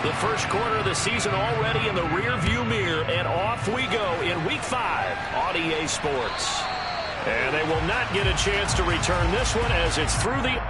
The first quarter of the season already in the rearview mirror, and off we go in Week 5 on EA Sports. And they will not get a chance to return this one as it's through the...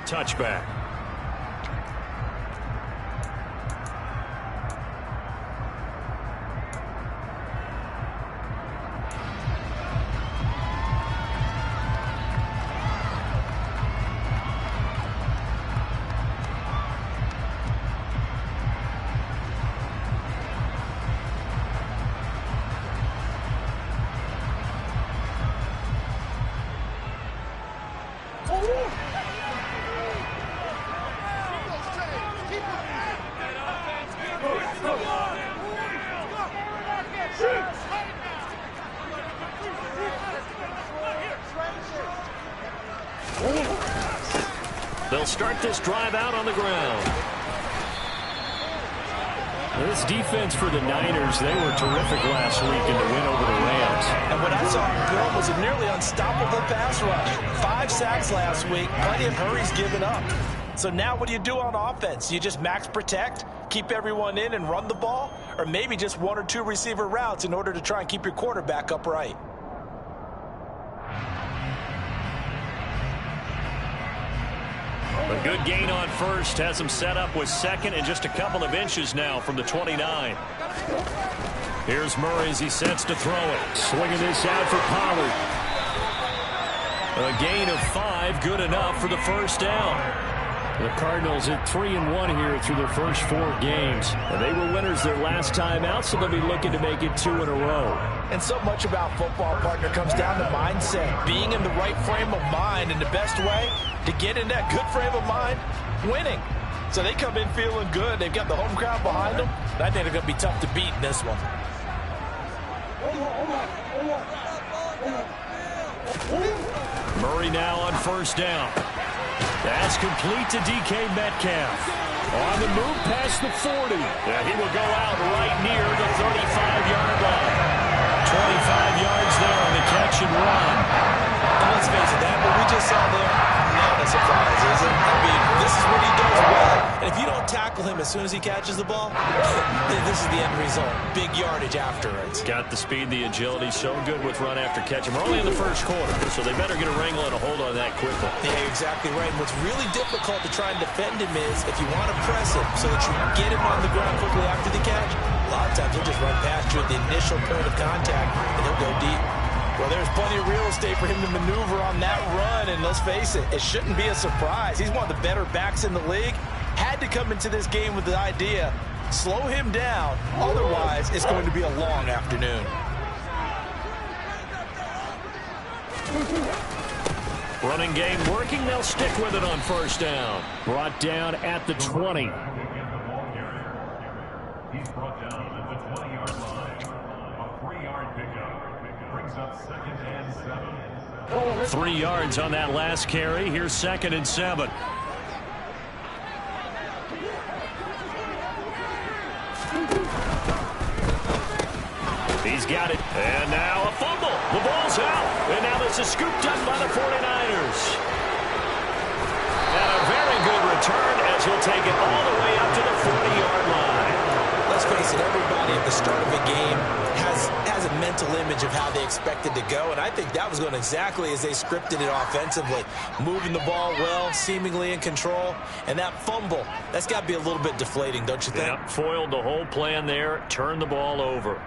touchback. They'll start this drive out on the ground. This defense for the Niners, they were terrific last week in the win over the Rams. And what I saw, Bill, was a nearly unstoppable pass rush. 5 sacks last week, plenty of hurries given up. So now what do you do on offense? You just max protect, keep everyone in and run the ball? Or maybe just 1 or 2 receiver routes in order to try and keep your quarterback upright? A good gain on first has him set up with second and just a couple of inches now from the 29. Here's Murray as he sets to throw it. Swinging this out for Pollard. A gain of 5, good enough for the first down. The Cardinals at 3-1 here through their first 4 games. And they were winners their last time out, so they'll be looking to make it 2 in a row. And so much about football, partner, comes down to mindset. Being in the right frame of mind, and the best way to get in that good frame of mind, winning. So they come in feeling good. They've got the home crowd behind them. I think they're going to be tough to beat in this one. Murray now on first down. That's complete to DK Metcalf. On the move past the 40. He will go out right near the 35-yard line. 25 yards there on the catch and run. And let's face it, that what we just saw there, nailed it. a surprise, is it? I mean, this is what he does well. And if you don't tackle him as soon as he catches the ball, this is the end result. Big yardage after it. Got the speed, the agility, so good with run after catch. And we're only in the first quarter, so they better get a wrangle and a hold on that quickly. Yeah, you're exactly right. And what's really difficult to try and defend him is if you want to press him so that you get him on the ground quickly after the catch, a lot of times he'll just run past you at the initial point of contact, and he'll go deep. Well, there's plenty of real estate for him to maneuver on that run, and let's face it, it shouldn't be a surprise. He's one of the better backs in the league. Had to come into this game with the idea, slow him down, otherwise it's going to be a long afternoon. Running game working, they'll stick with it on first down. Brought down at the 20. He's brought down at the 20-yard line. A 3-yard pickup brings up 2nd and 7. 3 yards on that last carry. Here's 2nd and 7. He's got it. And now a fumble. The ball's out. And now this is scooped up by the 49ers. And a very good return as he'll take it all the way up to the 40-yard line. Let's face it, everybody at the start of a game has a mental image of how they expect it to go, and I think that was going exactly as they scripted it offensively. Moving the ball well, seemingly in control, and that fumble, that's got to be a little bit deflating, don't you think? Yep, foiled the whole plan there, turned the ball over.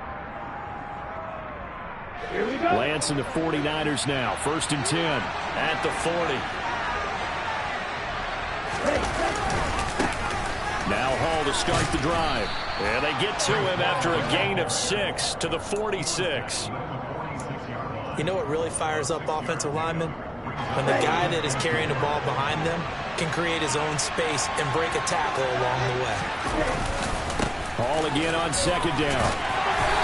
Lance and the 49ers now, 1st and 10 at the 40. Now Hall to start the drive. And they get to him after a gain of 6 to the 46. You know what really fires up offensive linemen? When the guy that is carrying the ball behind them can create his own space and break a tackle along the way. Hall again on 2nd down.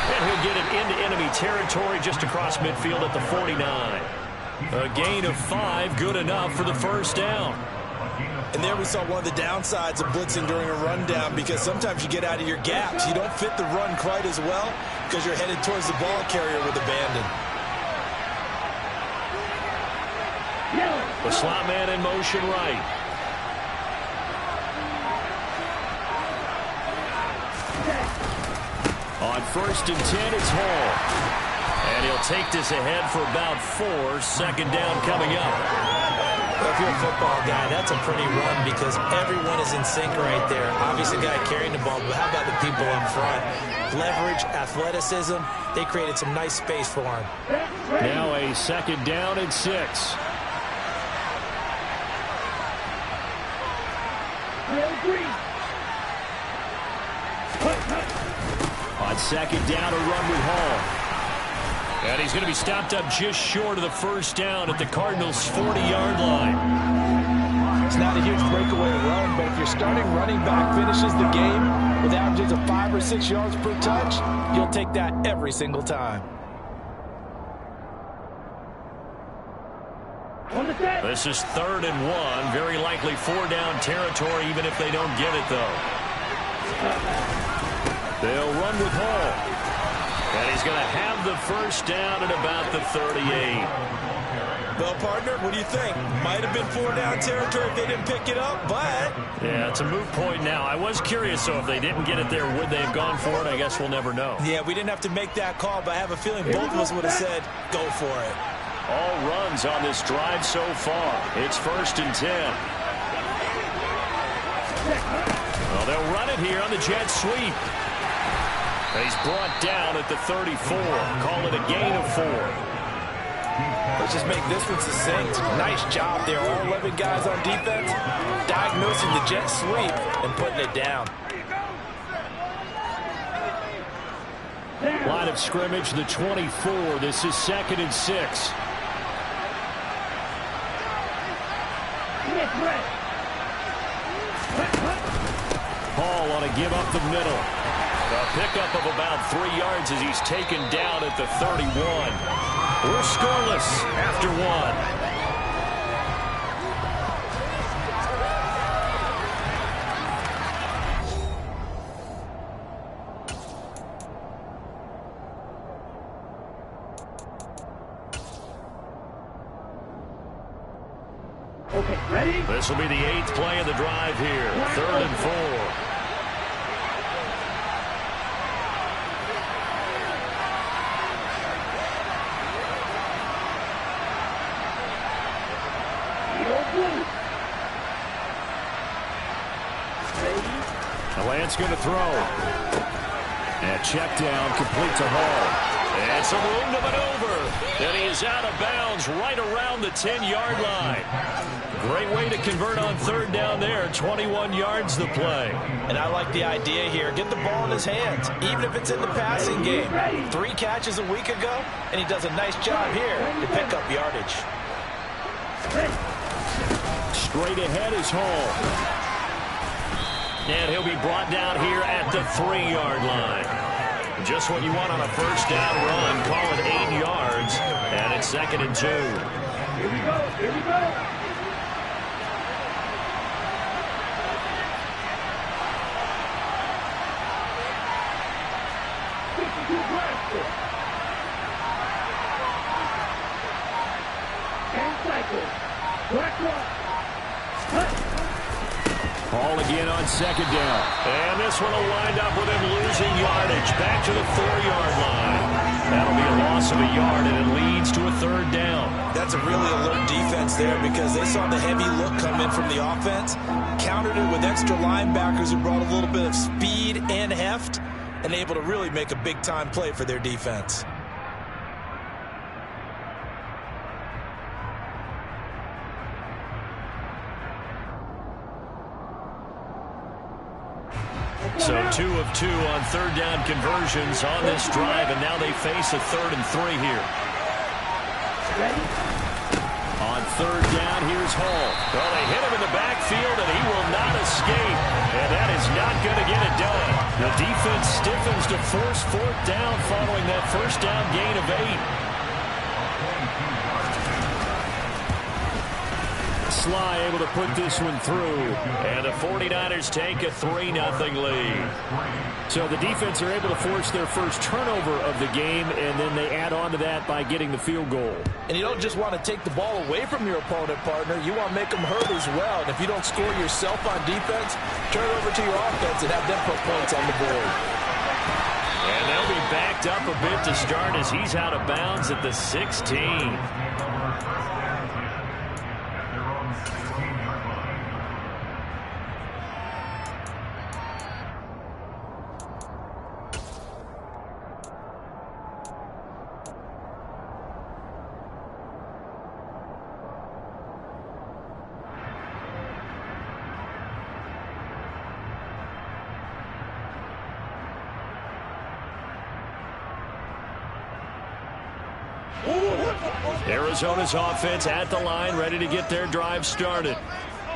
And he'll get it into enemy territory just across midfield at the 49. A gain of 5, good enough for the first down. And there we saw one of the downsides of blitzing during a rundown, because sometimes you get out of your gaps. You don't fit the run quite as well because you're headed towards the ball carrier with abandon. The slot man in motion right. On 1st and 10, it's Hall. And he'll take this ahead for about 4. 2nd down coming up. If you're a football guy, that's a pretty run because everyone is in sync right there. Obviously, the guy carrying the ball, but how about the people up front? Leverage, athleticism, they created some nice space for him. Now a 2nd down and 6. On 2nd down, a run with Hall. And he's going to be stopped up just short of the first down at the Cardinals' 40-yard line. It's not a huge breakaway run, but if your starting running back finishes the game with averages of 5 or 6 yards per touch, you'll take that every single time. This is 3rd and 1. Very likely 4-down territory, even if they don't get it, though. They'll run with Hall. And he's going to have the first down at about the 38. Well, partner, what do you think? Might have been 4-down territory if they didn't pick it up, but... Yeah, it's a moot point now. I was curious, so if they didn't get it there, would they have gone for it? I guess we'll never know. Yeah, we didn't have to make that call, but I have a feeling both of us would have said, go for it. All runs on this drive so far. It's 1st and 10. Well, they'll run it here on the jet sweep. He's brought down at the 34. Call it a gain of 4. Let's just make this one succinct. Nice job there. All 11 guys on defense diagnosing the jet sweep and putting it down. Line of scrimmage, the 24. This is 2nd and 6. Hall on a give up the middle. A pickup of about 3 yards as he's taken down at the 31. We're scoreless after 1. Okay, ready? This will be the 8th play of the drive here. 3rd and 4. The Lance going to throw. And check down, complete to Hall. And some room to maneuver. And he is out of bounds right around the 10-yard line. Great way to convert on 3rd down there. 21 yards the play. And I like the idea here. Get the ball in his hands, even if it's in the passing game. 3 catches a week ago, and he does a nice job here to pick up yardage. Straight ahead is Hall. And he'll be brought down here at the 3-yard line. Just what you want on a 1st down run. Call it 8 yards. And it's 2nd and 2. Here we go, here we go. Hall again on 2nd down. And this one will wind up with him losing yardage. Back to the 4-yard line. That'll be a loss of a yard, and it leads to a 3rd down. That's a really alert defense there because they saw the heavy look come in from the offense, countered it with extra linebackers who brought a little bit of speed and heft, and able to really make a big-time play for their defense. So 2 of 2 on 3rd down conversions on this drive, and now they face a 3rd and 3 here. Ready? On 3rd down, here's Hall. Well, they hit him in the backfield, and he will not escape. And that is not going to get it done. The defense stiffens to force 4th down following that 1st down gain of 8. Sly able to put this one through. And the 49ers take a 3-0 lead. So the defense are able to force their first turnover of the game, and then they add on to that by getting the field goal. And you don't just want to take the ball away from your opponent, partner. You want to make them hurt as well. And if you don't score yourself on defense, turn it over to your offense and have them put points on the board. And they'll be backed up a bit to start as he's out of bounds at the 16. Arizona's offense at the line, ready to get their drive started.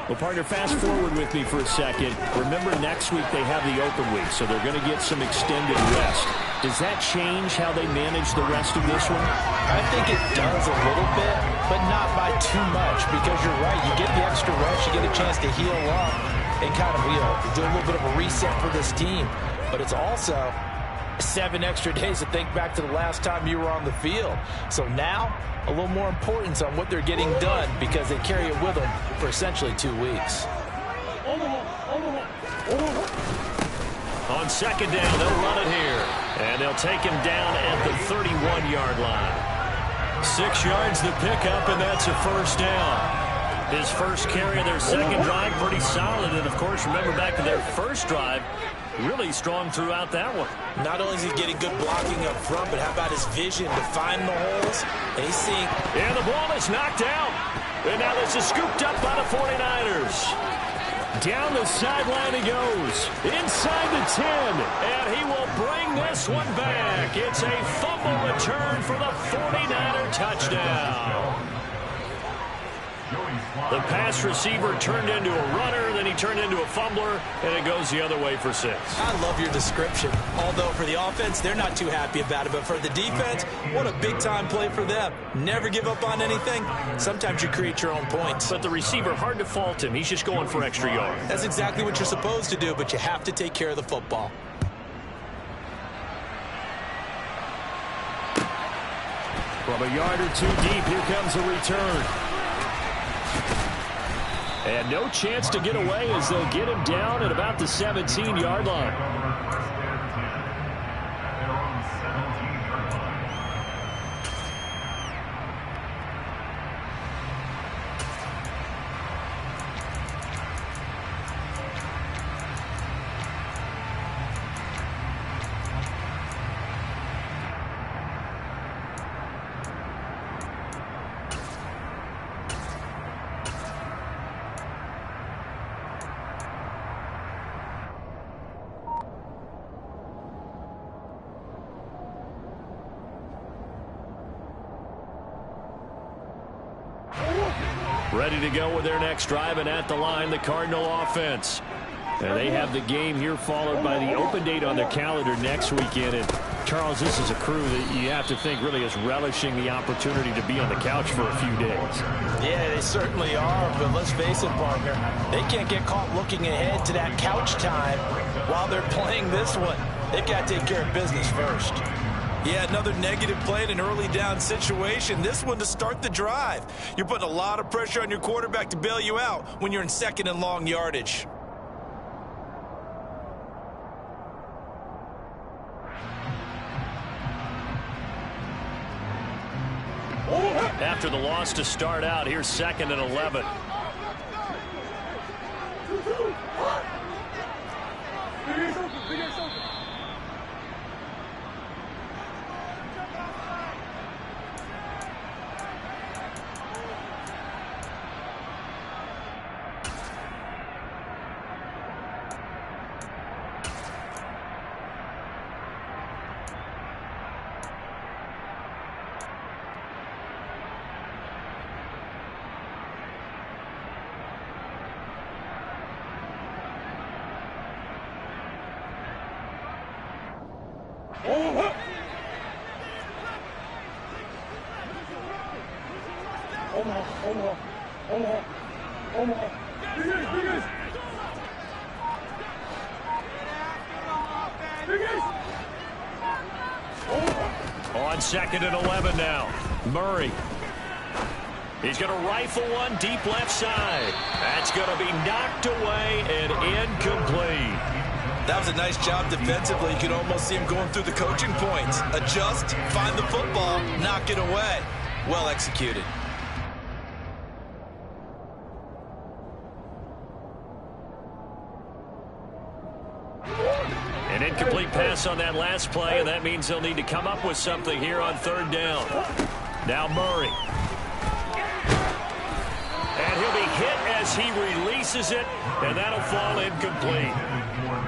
Well, partner, fast forward with me for a second. Remember, next week they have the open week, so they're going to get some extended rest. Does that change how they manage the rest of this one? I think it does a little bit, but not by too much, because you're right. You get the extra rest, you get a chance to heal up and kind of, do a little bit of a reset for this team. But it's also 7 extra days to think back to the last time you were on the field. So now, a little more importance on what they're getting done because they carry it with them for essentially 2 weeks. On 2nd down, they'll run it here. And they'll take him down at the 31-yard line. 6 yards to pick up, and that's a 1st down. His first carry of their 2nd drive, pretty solid. And, of course, remember back to their 1st drive, really strong throughout that one. Not only is he getting good blocking up front, but how about his vision to find the holes? And he's seeing... And the ball is knocked out. And now this is scooped up by the 49ers. Down the sideline he goes. Inside the 10. And he will bring this one back. It's a fumble return for the 49er touchdown. The pass receiver turned into a runner, then he turned into a fumbler, and it goes the other way for 6. I love your description. Although for the offense, they're not too happy about it. But for the defense, what a big-time play for them. Never give up on anything. Sometimes you create your own points. But the receiver, hard to fault him. He's just going for extra yards. That's exactly what you're supposed to do, but you have to take care of the football. From a yard or 2 deep, here comes a return. And no chance to get away as they'll get him down at about the 17-yard line. Ready to go with their next drive, and at the line, the Cardinal offense. And they have the game here followed by the open date on their calendar next weekend. And Charles, this is a crew that you have to think really is relishing the opportunity to be on the couch for a few days. Yeah, they certainly are, but let's face it, partner. They can't get caught looking ahead to that couch time while they're playing this one. They've got to take care of business first. Yeah, another negative play in an early down situation. This one to start the drive. You're putting a lot of pressure on your quarterback to bail you out when you're in second and long yardage. After the loss to start out, here's 2nd and 11. On 2nd and 11 now. Murray. He's going to rifle one deep left side. That's going to be knocked away and incomplete. That was a nice job defensively. You could almost see him going through the coaching points. Adjust, find the football, knock it away. Well executed. An incomplete pass on that last play, and that means they'll need to come up with something here on 3rd down. Now Murray. And he'll be hit as he releases it, and that'll fall incomplete.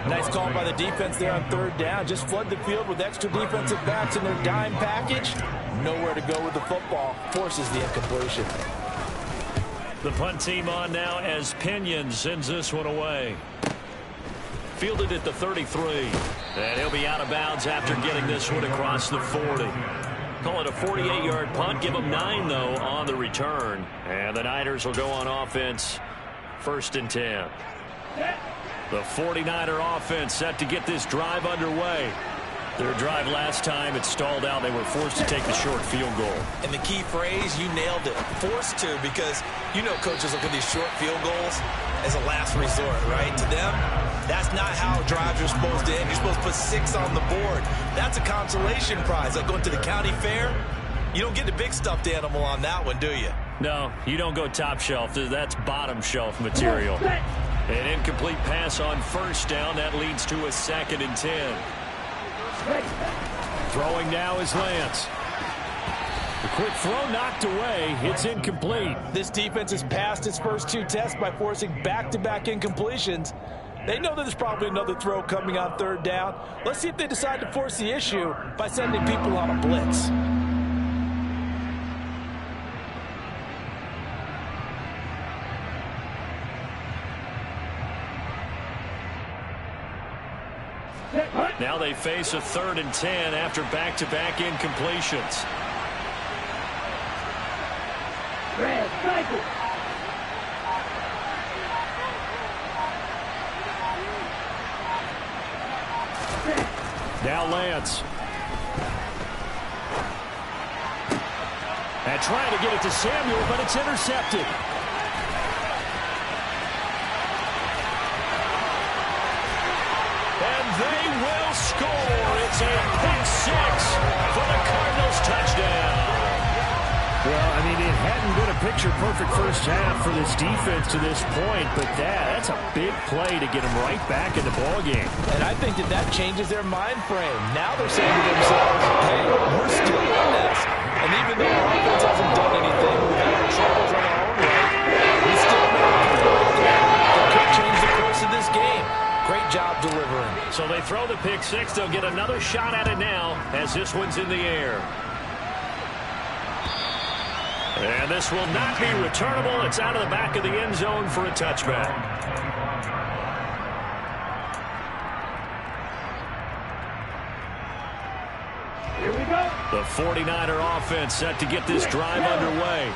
Nice call by the defense there on 3rd down. Just flood the field with extra defensive backs in their dime package. Nowhere to go with the football. Forces the incompletion. The punt team on now as Pinion sends this one away. Fielded at the 33. And he'll be out of bounds after getting this one across the 40. Call it a 48-yard punt. Give them 9, though, on the return. And the Niners will go on offense. 1st and 10. The 49er offense set to get this drive underway. Their drive last time, it stalled out. They were forced to take the short field goal. And the key phrase, you nailed it. Forced to, because you know coaches look at these short field goals as a last resort, right? To them, that's not how drives are supposed to end. You're supposed to put 6 on the board. That's a consolation prize. Like going to the county fair, you don't get the big stuffed animal on that one, do you? No, you don't go top shelf. That's bottom shelf material. An incomplete pass on 1st down. That leads to a 2nd and 10. Throwing now is Lance. The quick throw knocked away. It's incomplete. This defense has passed its first 2 tests by forcing back-to-back incompletions. They know that there's probably another throw coming on 3rd down. Let's see if they decide to force the issue by sending people on a blitz. Now they face a 3rd and 10 after back-to-back incompletions. Now Lance. And trying to get it to Samuel, but it's intercepted. score. It's a pick six for the Cardinals touchdown. Well, I mean, it hadn't been a picture-perfect first half for this defense to this point, but that's a big play to get them right back in the ballgame. And I think that changes their mind frame. Now they're saying to themselves, hey, we're still in this. And even though our offense hasn't done anything, we've had our troubles on our own right, we still know that could change the course of this game. Great job delivering. So they throw the pick six. They'll get another shot at it now as this one's in the air. And this will not be returnable. It's out of the back of the end zone for a touchback. Here we go. The 49er offense set to get this drive underway.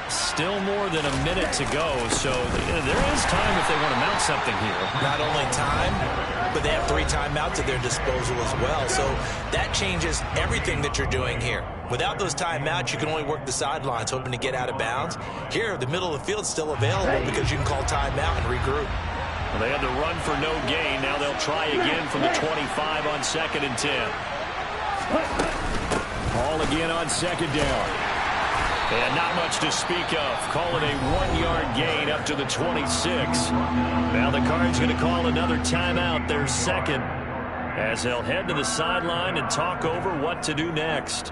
Still more than a minute to go, so there is time if they want to mount something here. Not only time, but they have 3 timeouts at their disposal as well. So that changes everything that you're doing here. Without those timeouts, you can only work the sidelines, hoping to get out of bounds. Here, the middle of the field's still available because you can call timeout and regroup. Well, they had to run for no gain. Now they'll try again from the 25 on 2nd and 10. Ball again on 2nd down. And not much to speak of. Call it a 1-yard gain up to the 26. Now the Cards going to call another timeout, their second, as they'll head to the sideline and talk over what to do next.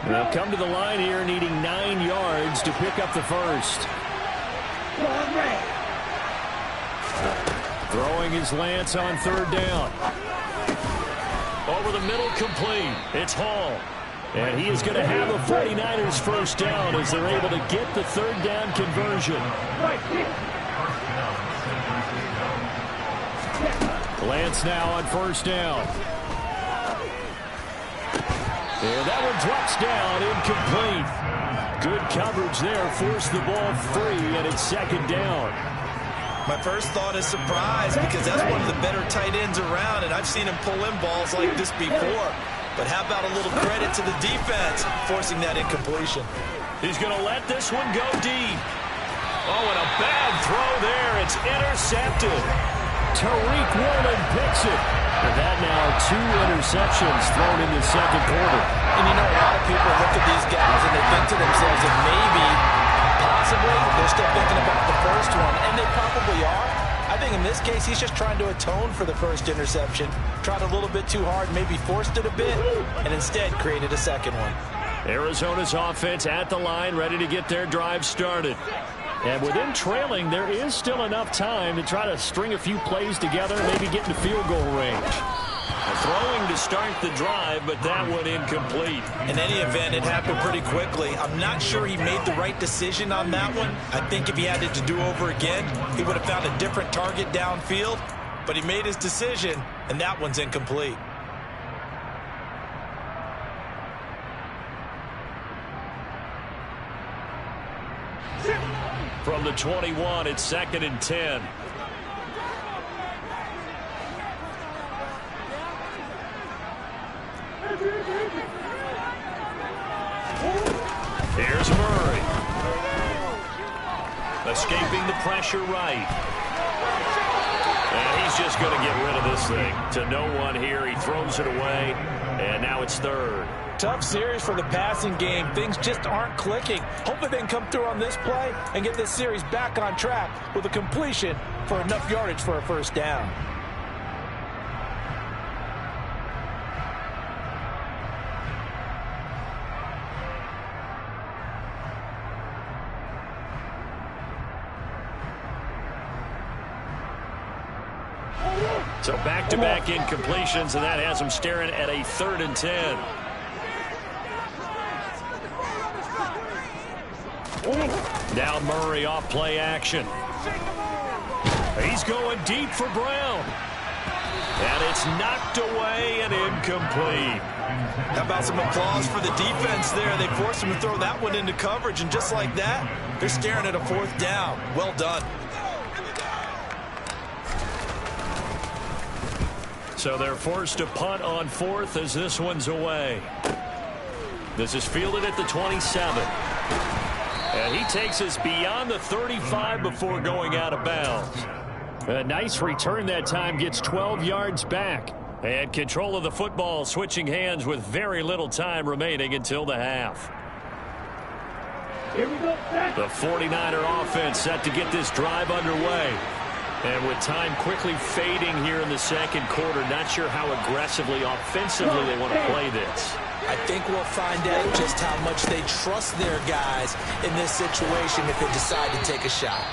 They'll come to the line here needing 9 yards to pick up the first. Throwing his Lance on 3rd down. Over the middle, complete. It's Hall. And he is going to have the 49ers first down as they're able to get the 3rd down conversion. Lance now on 1st down. And that one drops down, incomplete. Good coverage there, forced the ball free, and it's 2nd down. My first thought is surprise because that's one of the better tight ends around, and I've seen him pull in balls like this before. But how about a little credit to the defense forcing that incompletion? He's going to let this one go deep. Oh, and a bad throw there. It's intercepted. Tariq Woolen picks it. And that now 2 interceptions thrown in the 2nd quarter. And you know, a lot of people look at these guys and they think to themselves that maybe, possibly, they're still thinking about the first one. And they probably are. I think in this case, he's just trying to atone for the first interception. Tried a little bit too hard, maybe forced it a bit, and instead created a second one. Arizona's offense at the line, ready to get their drive started. And with them trailing, there is still enough time to try to string a few plays together, maybe get into field goal range. Throwing to start the drive, but that one incomplete. In any event, it happened pretty quickly. I'm not sure he made the right decision on that one. I think if he had it to do over again, he would have found a different target downfield. But he made his decision, and that one's incomplete. From the 21, it's 2nd and 10. Here's Murray. Escaping the pressure right. And he's just going to get rid of this thing. To no one here. He throws it away. And now it's 3rd. Tough series for the passing game. Things just aren't clicking. Hopefully they can come through on this play and get this series back on track with a completion for enough yardage for a first down. So back-to-back incompletions, and that has them staring at a 3rd and 10. Now Murray off play action. He's going deep for Brown. And it's knocked away and incomplete. How about some applause for the defense there? They forced him to throw that one into coverage, and just like that, they're staring at a 4th down. Well done. So they're forced to punt on fourth as this one's away. This is fielded at the 27. And he takes us beyond the 35 before going out of bounds. A nice return that time, gets 12 yards back. And control of the football switching hands with very little time remaining until the half. Here we go. The 49er offense set to get this drive underway. And with time quickly fading here in the second quarter, not sure how aggressively, offensively they want to play this. I think we'll find out just how much they trust their guys in this situation if they decide to take a shot.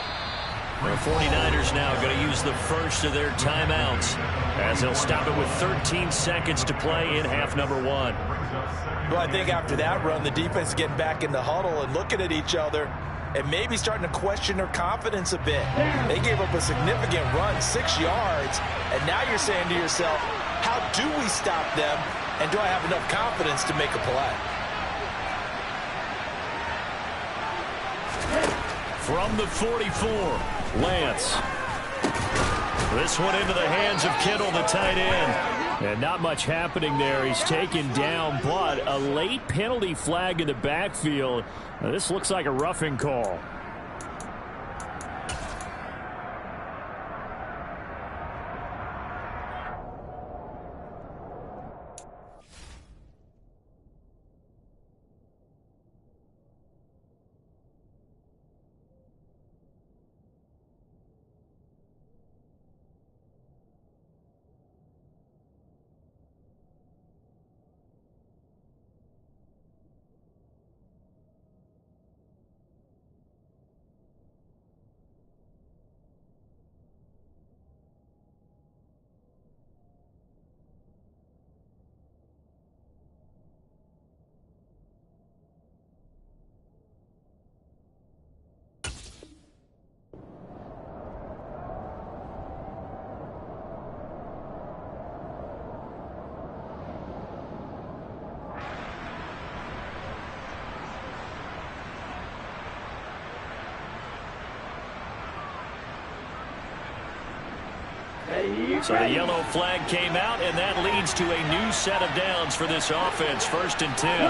The 49ers now going to use the first of their timeouts as they'll stop it with 13 seconds to play in half number one. Well, I think after that run, the defense is getting back in the huddle and looking at each other and maybe starting to question their confidence a bit. They gave up a significant run, 6 yards, and now you're saying to yourself, how do we stop them, and do I have enough confidence to make a play? From the 44, Lance. This one into the hands of Kittle, the tight end. And not much happening there. He's taken down, but a late penalty flag in the backfield. Now, this looks like a roughing call. So the yellow flag came out, and that leads to a new set of downs for this offense. 1st and 10.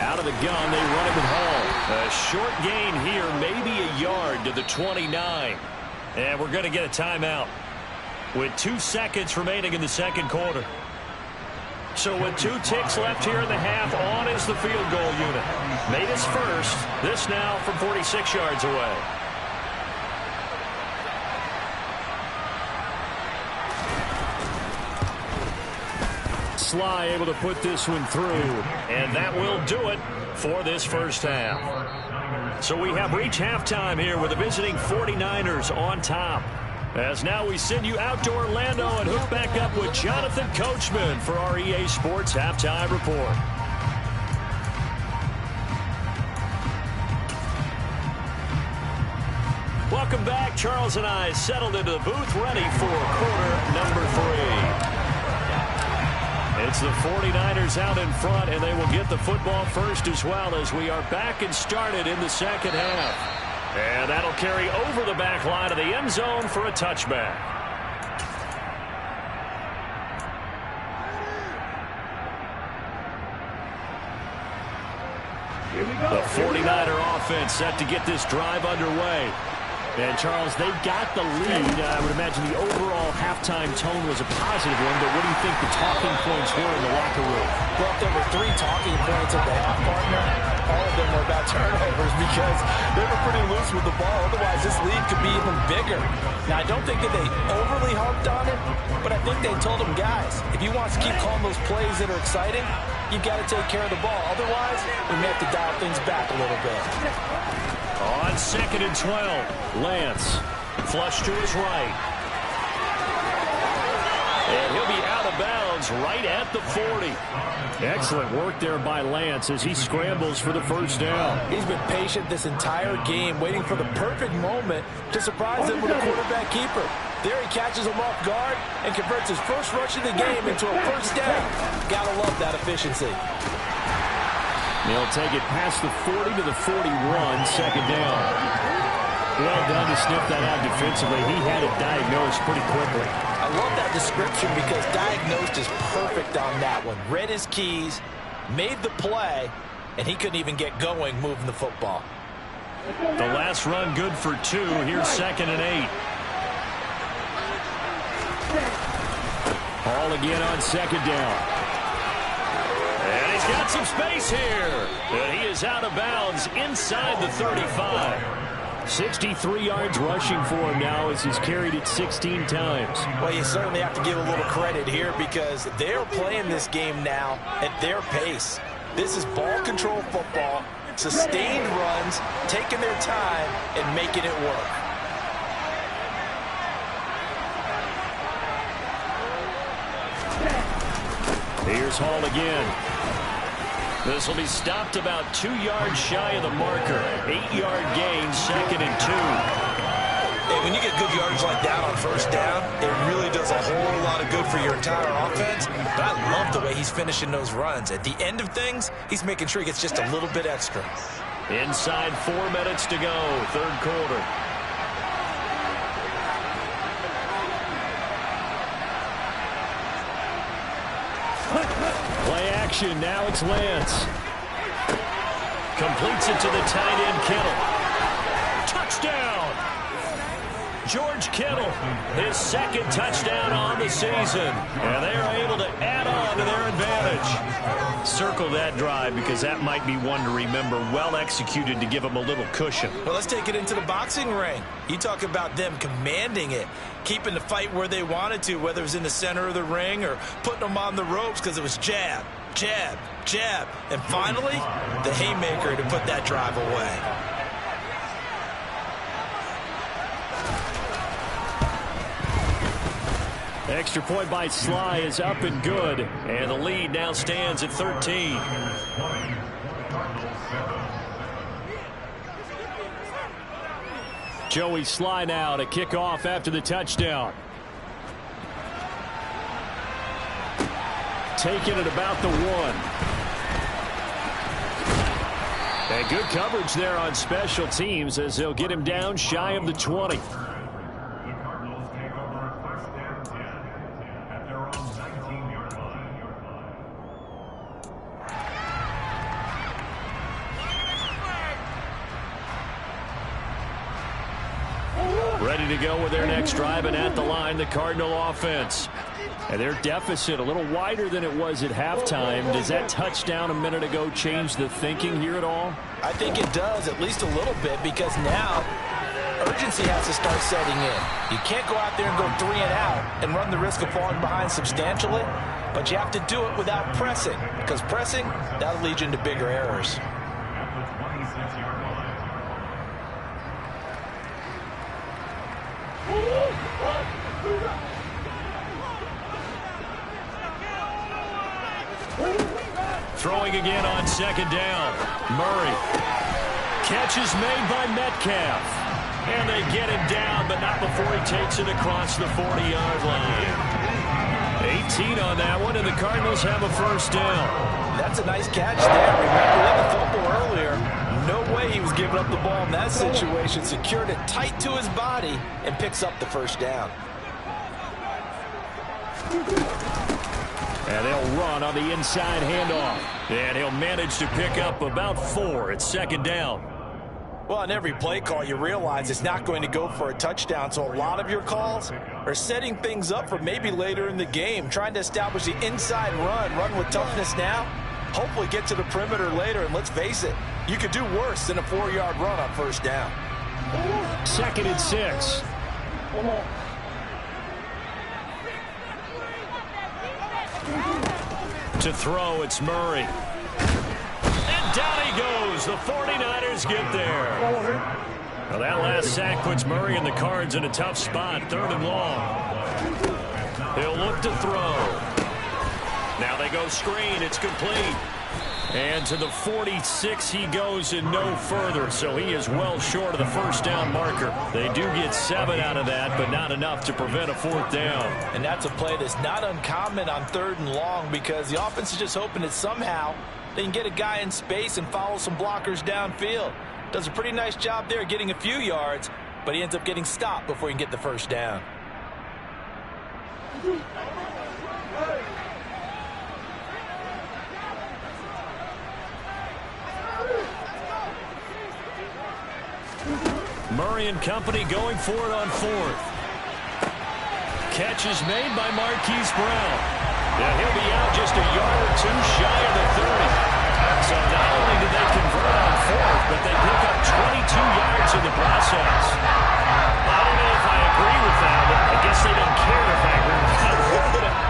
Out of the gun, they run him at home. A short gain here, maybe a yard to the 29. And we're going to get a timeout with 2 seconds remaining in the second quarter. So with 2 ticks left here in the half, on is the field goal unit. Made his first. This now from 46 yards away. Sly able to put this one through. And that will do it for this first half. So we have reached halftime here with the visiting 49ers on top. As now we send you out to Orlando and hook back up with Jonathan Coachman for our EA Sports Halftime Report. Welcome back. Charles and I settled into the booth, ready for quarter number 3. It's the 49ers out in front, and they will get the football first as well as we are back and started in the second half. And that'll carry over the back line of the end zone for a touchback. Here we go. The 49er offense set to get this drive underway. And, Charles, they've got the lead. I would imagine the overall halftime tone was a positive one, but what do you think the talking points were in the locker room? Well, if there were 3 talking points at the half, partner, all of them were about turnovers because they were pretty loose with the ball. Otherwise, this lead could be even bigger. Now, I don't think that they overly harped on it, but I think they told them, guys, if you want us to keep calling those plays that are exciting, you've got to take care of the ball. Otherwise, we may have to dial things back a little bit. On 2nd and 12, Lance flush to his right. And he'll be out of bounds right at the 40. Excellent work there by Lance as he scrambles for the first down. He's been patient this entire game, waiting for the perfect moment to surprise them with a quarterback keeper. There he catches him off guard and converts his first rush of the game into a first down. Gotta love that efficiency. They'll take it past the 40 to the 41, 2nd down. Well done to sniff that out defensively. He had it diagnosed pretty quickly. I love that description because diagnosed is perfect on that one. Read his keys, made the play, and he couldn't even get going moving the football. The last run good for 2. Here's 2nd and 8. Hall again on 2nd down. And he's got some space here. And he is out of bounds inside the 35. 63 yards rushing for him now as he's carried it 16 times. Well, you certainly have to give a little credit here because they're playing this game now at their pace. This is ball control football, sustained runs, taking their time and making it work. Here's Hall again. This will be stopped about 2 yards shy of the marker. 8-yard gain, 2nd and 2. Hey, when you get good yardage like that on 1st down, it really does a whole lot of good for your entire offense. But I love the way he's finishing those runs. At the end of things, he's making sure he gets just a little bit extra. Inside 4 minutes to go, 3rd quarter. Play action, now it's Lance. Completes it to the tight end, Kittle. Touchdown! George Kittle, his 2nd touchdown on the season. And they are able to add on to their advantage. Circle that drive because that might be one to remember. Well executed to give them a little cushion. Well, let's take it into the boxing ring. You talk about them commanding it, keeping the fight where they wanted to, whether it was in the center of the ring or putting them on the ropes because it was jab, jab, jab. And finally, the haymaker to put that drive away. Extra point by Sly is up and good. And the lead now stands at 13. Joey Sly now to kick off after the touchdown. Taking it about the 1. And good coverage there on special teams as they'll get him down shy of the 20. Ready to go with their next drive, and at the line, the Cardinal offense. And their deficit a little wider than it was at halftime. Does that touchdown a minute ago change the thinking here at all? I think it does, at least a little bit, because now urgency has to start setting in. You can't go out there and go 3 and out and run the risk of falling behind substantially, but you have to do it without pressing, because pressing, that'll lead you into bigger errors. Throwing again on 2nd down. Murray. Catch is made by Metcalf. And they get him down, but not before he takes it across the 40-yard line. 18 on that one, and the Cardinals have a 1st down. That's a nice catch there. Remember that the fumble earlier. No way he was giving up the ball in that situation. Secured it tight to his body and picks up the 1st down. And they'll run on the inside handoff. And he'll manage to pick up about 4 at 2nd down. Well, on every play call, you realize it's not going to go for a touchdown. So a lot of your calls are setting things up for maybe later in the game, trying to establish the inside run with toughness now. Hopefully get to the perimeter later. And let's face it, you could do worse than a 4-yard run on 1st down. 2nd and 6. To throw, it's Murray. And down he goes. The 49ers get there. Well, that last sack puts Murray and the Cards in a tough spot. 3rd and long. He'll look to throw. Now they go screen. It's complete. And to the 46 he goes and no further. So he is well short of the 1st down marker. They do get 7 out of that, but not enough to prevent a 4th down. And that's a play that's not uncommon on 3rd and long because the offense is just hoping that somehow they can get a guy in space and follow some blockers downfield. Does a pretty nice job there getting a few yards, but he ends up getting stopped before he can get the first down. Murray and company going for it on fourth. Catch is made by Marquise Brown. Yeah, he'll be out just a yard or two shy of the 30. So not only did they convert on fourth, but they pick up 22 yards in the process. I don't know if I agree with that, but I guess they don't care if I agree with that.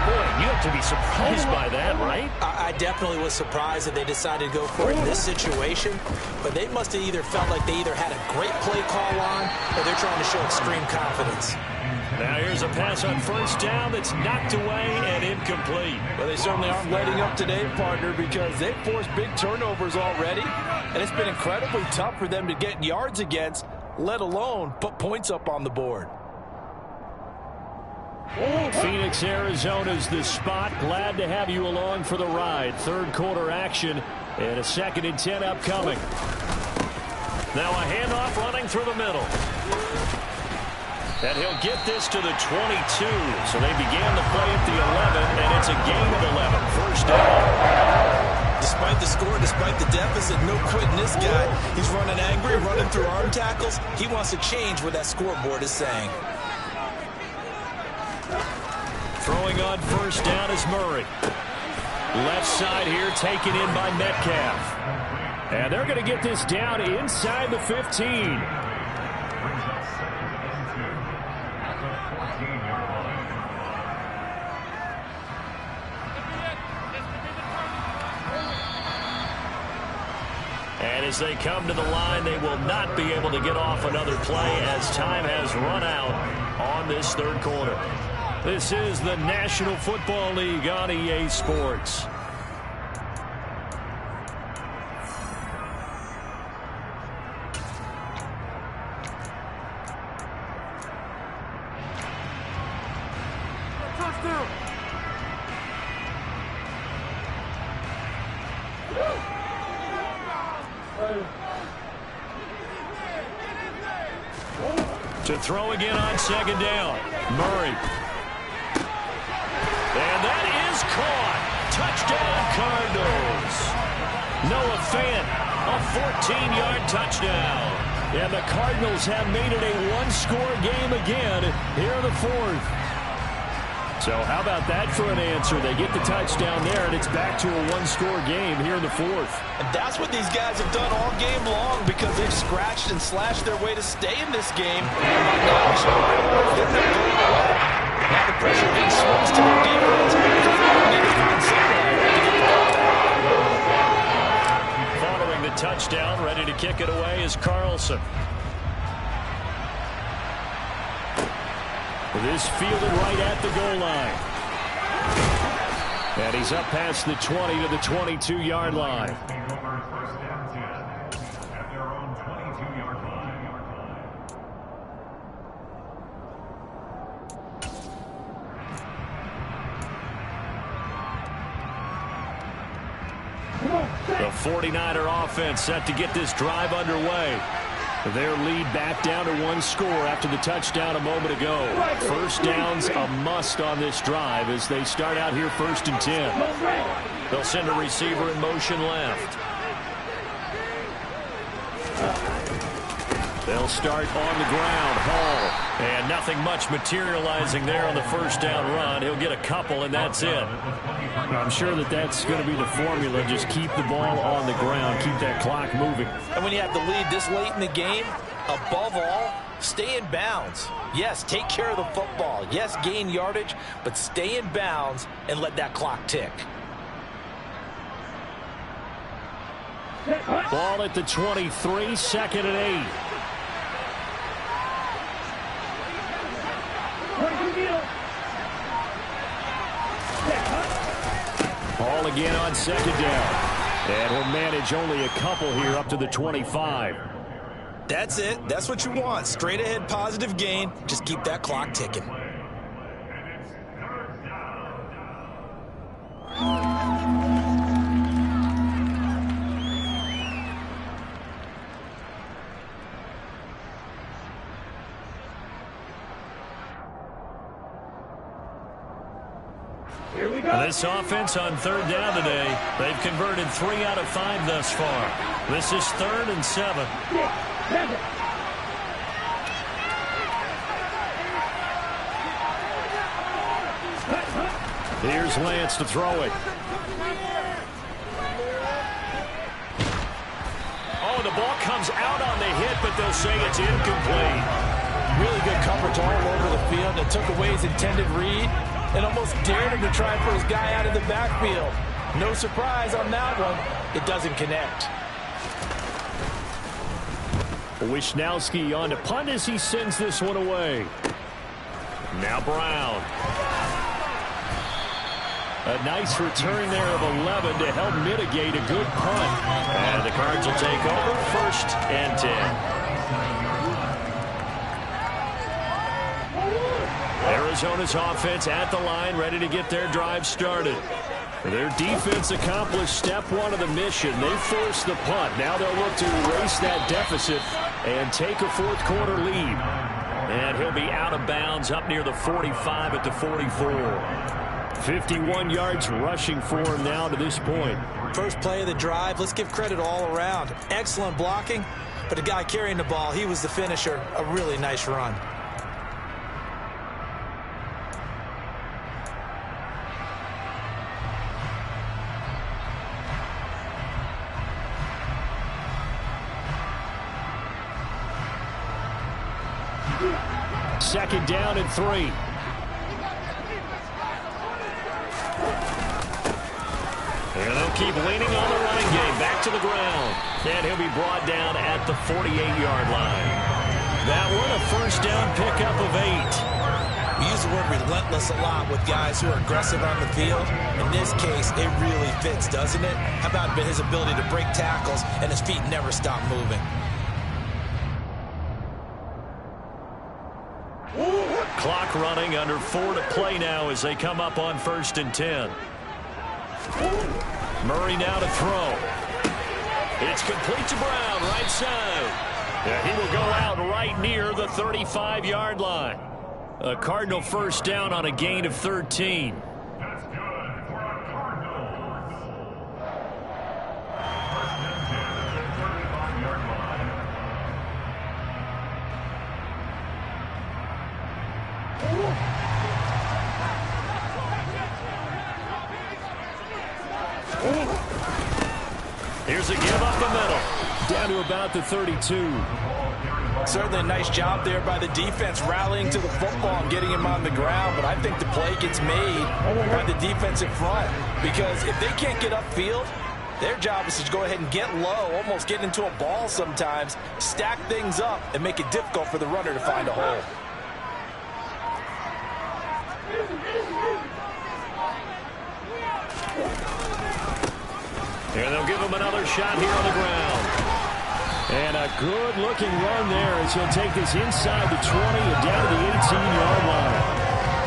Boy, you have to be surprised by that, right? I definitely was surprised that they decided to go for it in this situation, but they must have either felt like they either had a great play call on or they're trying to show extreme confidence. Now here's a pass on first down that's knocked away and incomplete. Well, they certainly aren't letting up today, partner, because they've forced big turnovers already, and it's been incredibly tough for them to get yards against, let alone put points up on the board. Phoenix, Arizona's the spot. Glad to have you along for the ride. Third quarter action and a 2nd and 10 upcoming. Now a handoff running through the middle. And he'll get this to the 22. So they began the play at the 11, and it's a gain of 11. First down. Despite the score, despite the deficit, no quitting this guy. He's running angry, running through arm tackles. He wants to change what that scoreboard is saying. Throwing on first down is Murray. Left side here taken in by Metcalf. And they're going to get this down inside the 15. And as they come to the line, they will not be able to get off another play as time has run out on this third quarter. This is the National Football League on EA Sports. To throw again on second down. Murray. And that is caught. Touchdown, Cardinals. Noah Fant, a 14-yard touchdown. And the Cardinals have made it a one-score game again here in the fourth. So how about that for an answer? They get the touchdown there, and it's back to a one-score game here in the fourth. And that's what these guys have done all game long because they've scratched and slashed their way to stay in this game. Now the pressure being swings to their defense. Following the touchdown, ready to kick it away is Carlson. This fielded right at the goal line. And he's up past the 20 to the 22-yard line. At their own 22-yard line. The 49er offense set to get this drive underway. Their lead back down to one score after the touchdown a moment ago. First down's a must on this drive as they start out here 1st and 10. They'll send a receiver in motion left. They'll start on the ground. Hall. And nothing much materializing there on the first down run. He'll get a couple, and that's it. I'm sure that that's going to be the formula. Just keep the ball on the ground. Keep that clock moving. And when you have the lead this late in the game, above all, stay in bounds. Yes, take care of the football. Yes, gain yardage, but stay in bounds and let that clock tick. Ball at the 23, 2nd and 8. Ball again on second down. And he'll manage only a couple here up to the 25. That's it. That's what you want. Straight ahead positive gain. Just keep that clock ticking. Here we go. This offense on third down today, they've converted 3 out of 5 thus far. This is 3rd and 7. Here's Lance to throw it. Oh, the ball comes out on the hit, but they'll say it's incomplete. Really good coverage all over the field that took away his intended read and almost dared him to try and put his guy out of the backfield. No surprise on that one. It doesn't connect. Wisnowski on to punt as he sends this one away. Now Brown. A nice return there of 11 to help mitigate a good punt. And the Cards will take over 1st and 10. Arizona's offense at the line, ready to get their drive started. Their defense accomplished step 1 of the mission. They forced the punt. Now they'll look to erase that deficit and take a 4th quarter lead. And he'll be out of bounds up near the 45 at the 44. 51 yards rushing for him now to this point. First play of the drive, let's give credit all around. Excellent blocking, but the guy carrying the ball, he was the finisher. A really nice run. Second down and 3. And they'll keep leaning on the running game. Back to the ground. And he'll be brought down at the 48-yard line. That one a first down pickup of 8. We use the word relentless a lot with guys who are aggressive on the field. In this case, it really fits, doesn't it? How about his ability to break tackles and his feet never stop moving? Clock running, under 4 to play now as they come up on 1st and 10. Murray now to throw. It's complete to Brown, right side. Yeah, he will go out right near the 35-yard line. A Cardinal first down on a gain of 13. That's good for our Cardinals. 35-yard line. Here's a give up the middle. Down to about the 32. Certainly a nice job there by the defense rallying to the football and getting him on the ground, but I think the play gets made by the defensive front because if they can't get upfield, their job is to go ahead and get low, almost get into a ball sometimes, stack things up, and make it difficult for the runner to find a hole. And they'll give him another shot here on the ground. And a good-looking run there as he'll take this inside the 20 and down to the 18-yard line.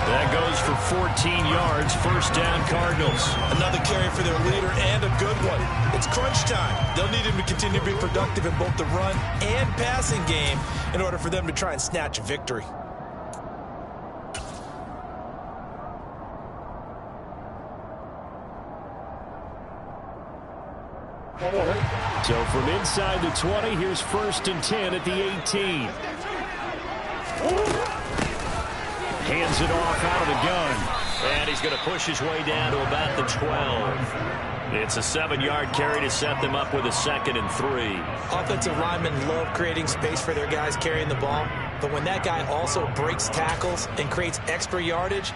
That goes for 14 yards, first down Cardinals. Another carry for their leader and a good one. It's crunch time. They'll need him to continue to be productive in both the run and passing game in order for them to try and snatch a victory. So from inside the 20, here's 1st and 10 at the 18. Hands it off out of the gun. And he's going to push his way down to about the 12. It's a 7-yard carry to set them up with a 2nd and 3. Offensive linemen love creating space for their guys carrying the ball. But when that guy also breaks tackles and creates extra yardage,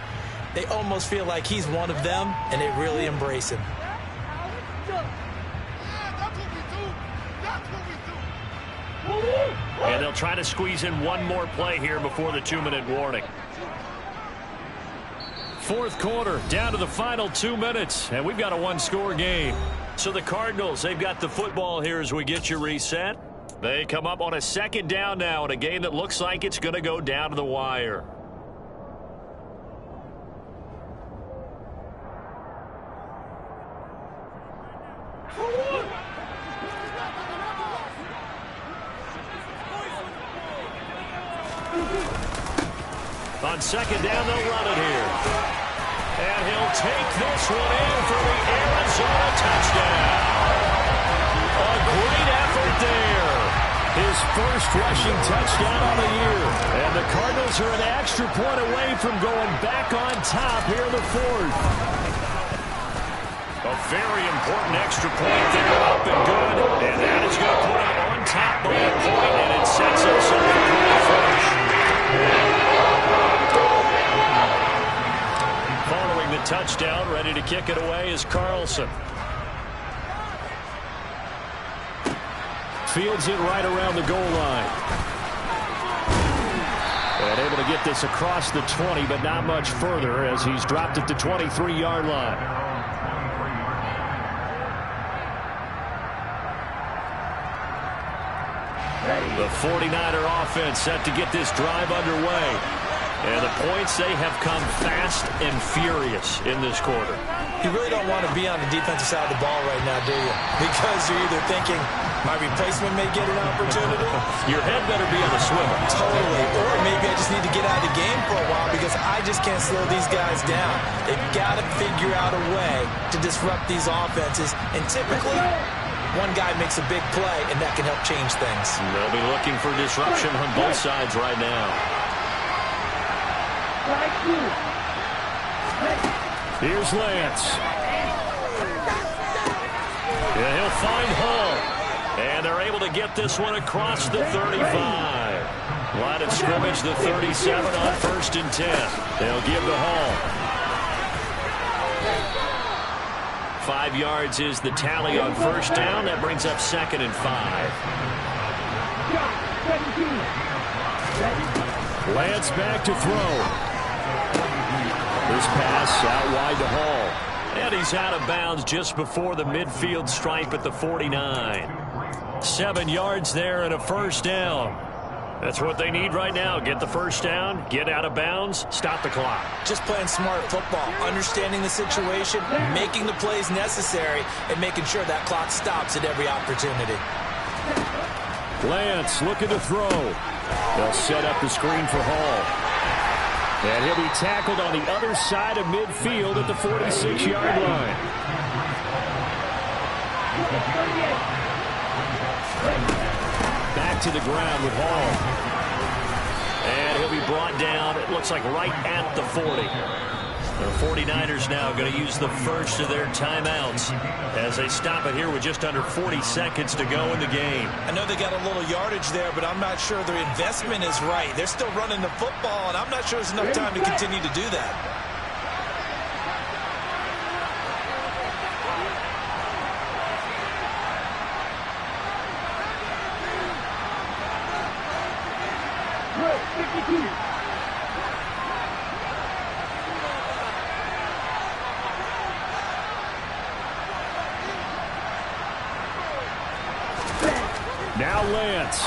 they almost feel like he's one of them, and they really embrace him. And they'll try to squeeze in one more play here before the 2-minute warning. 4th quarter, down to the final 2 minutes, and we've got a 1-score game. So the Cardinals, they've got the football here as we get you reset. They come up on a 2nd down now in a game that looks like it's going to go down to the wire. On 2nd down, they'll run it here. And he'll take this one in for the Arizona touchdown. A great effort there. His first rushing touchdown of the year. And the Cardinals are an extra point away from going back on top here in the fourth. A very important extra point there, up and good. And that is going to put him on top by a point, and it sets us up for pretty fresh. Following the touchdown, ready to kick it away is Carlson. Fields it right around the goal line. And able to get this across the 20, but not much further as he's dropped at the 23-yard line. The 49er offense set to get this drive underway. And the points, they have come fast and furious in this quarter. You really don't want to be on the defensive side of the ball right now, do you? Because you're either thinking, my replacement may get an opportunity. Your head better be on the swivel. Totally. Or maybe I just need to get out of the game for a while because I just can't slow these guys down. They've got to figure out a way to disrupt these offenses. And typically, one guy makes a big play, and that can help change things. They'll be looking for disruption on both sides right now. Here's Lance. Yeah, he'll find Hall. And they're able to get this one across the 35. Line of scrimmage, the 37 on 1st and 10. They'll give to Hall. 5 yards is the tally on 1st down. That brings up 2nd and 5. Lance back to throw. This pass out wide to Hall. And he's out of bounds just before the midfield stripe at the 49. 7 yards there and a 1st down. That's what they need right now. Get the 1st down, get out of bounds, stop the clock. Just playing smart football, understanding the situation, making the plays necessary, and making sure that clock stops at every opportunity. Lance looking to throw. They'll set up the screen for Hall. And he'll be tackled on the other side of midfield at the 46-yard line. Back to the ground with Hall. And he'll be brought down, it looks like right at the 40. The 49ers now going to use the first of their timeouts as they stop it here with just under 40 seconds to go in the game. I know they got a little yardage there, but I'm not sure their investment is right. They're still running the football, and I'm not sure there's enough time to continue to do that. Now Lance.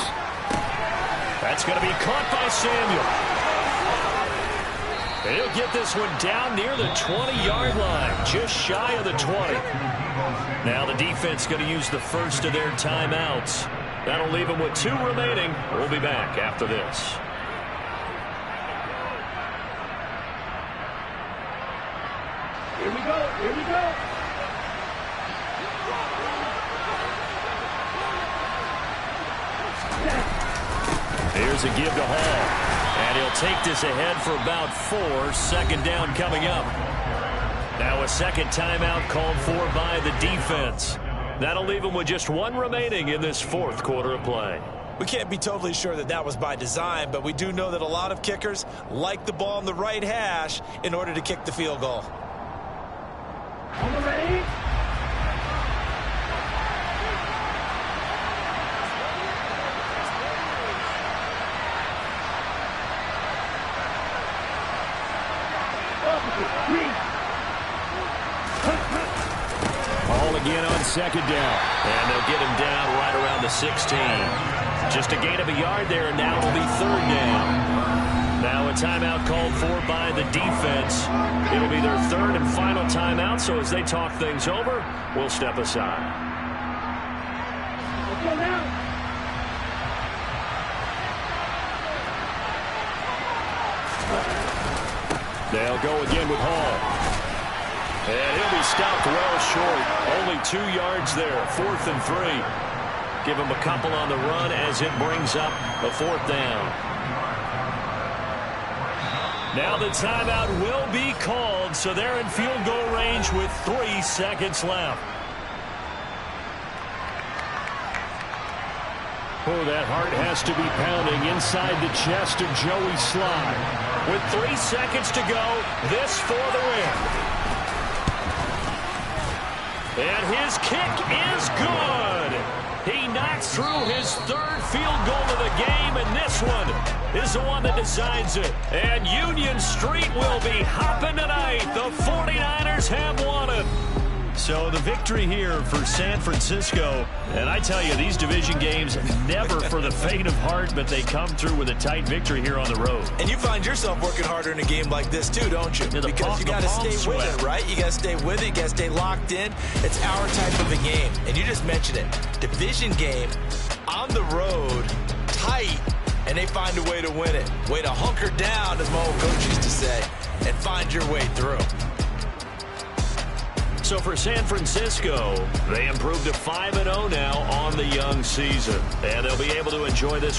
That's going to be caught by Samuel. And he'll get this one down near the 20-yard line, just shy of the 20. Now the defense going to use the first of their timeouts. That'll leave them with 2 remaining. We'll be back after this. Here we go. Here we go. Here's a give to Hall. And he'll take this ahead for about 4. 2nd down coming up. Now a second timeout called for by the defense. That'll leave him with just 1 remaining in this 4th quarter of play. We can't be totally sure that that was by design, but we do know that a lot of kickers like the ball on the right hash in order to kick the field goal. On the ready. Ball again on 2nd down. And they'll get him down right around the 16. Just a gain of a yard there, and now it'll be 3rd down. Now a timeout called for by the defense. It'll be their 3rd and final timeout, so as they talk things over, we'll step aside. Let's go now. They'll go again with Hall. And he'll be stopped well short. Only 2 yards there. 4th and 3. Give him a couple on the run as it brings up a 4th down. Now the timeout will be called, so they're in field goal range with 3 seconds left. Oh, that heart has to be pounding inside the chest of Joey Slye. With 3 seconds to go, this for the win. And his kick is good. He knocks through his 3rd field goal of the game, and this one is the one that decides it. And Union Street will be hopping tonight. The 49ers have won it. So the victory here for San Francisco. And I tell you, these division games, never for the faint of heart, but they come through with a tight victory here on the road. And you find yourself working harder in a game like this too, don't you? Yeah, because you got to stay with it, right? You got to stay with it. You got to stay locked in. It's our type of a game. And you just mentioned it. Division game, on the road, tight, and they find a way to win it. Way to hunker down, as my old coach used to say, and find your way through. So for San Francisco, they improved to 5-0 now on the young season. And they'll be able to enjoy this